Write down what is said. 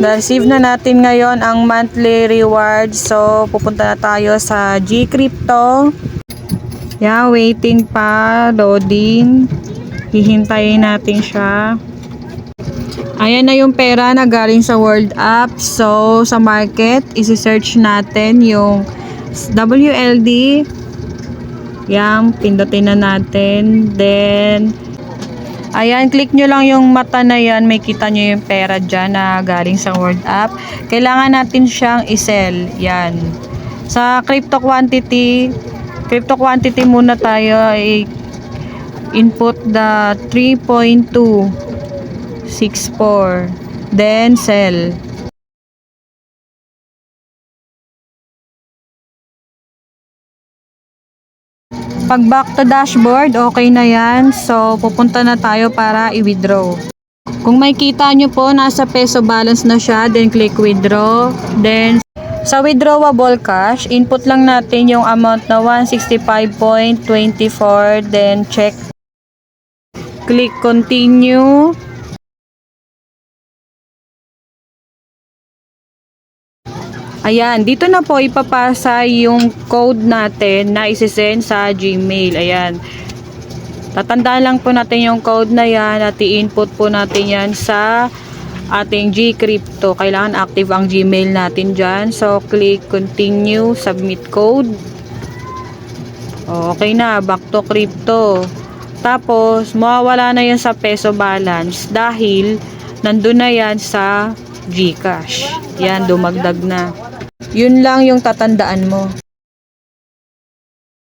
Na-receive na natin ngayon ang monthly reward. So, pupunta na tayo sa GCrypto. Yan, waiting pa, loading. Hihintayin natin siya. Ayan na yung pera na galing sa World App. So, sa market, isi-search natin yung WLD. Yan, pindutin na natin. Then, ayan, click nyo lang yung mata na yan. May kita nyo yung pera dyan na galing sa World App. Kailangan natin siyang i-sell. Yan. Sa crypto quantity muna tayo. Input the 3.264. Then, sell. Pag back to dashboard, okay na yan. So, pupunta na tayo para i-withdraw. Kung may kita nyo po, nasa peso balance na siya. Then, click withdraw. Then, sa withdrawable cash, input lang natin yung amount na 165.24. Then, check. Click continue. Ayan, dito na po ipapasa yung code natin na isi-send sa Gmail. Ayan. Tatandaan lang po natin yung code na yan at i-input po natin yan sa ating GCrypto. Kailangan active ang Gmail natin dyan. So, click continue, submit code. Okay na, back to crypto. Tapos, mawawala na yan sa peso balance dahil nandun na yan sa GCash. Yan, dumagdag na. Yun lang yung tatandaan mo.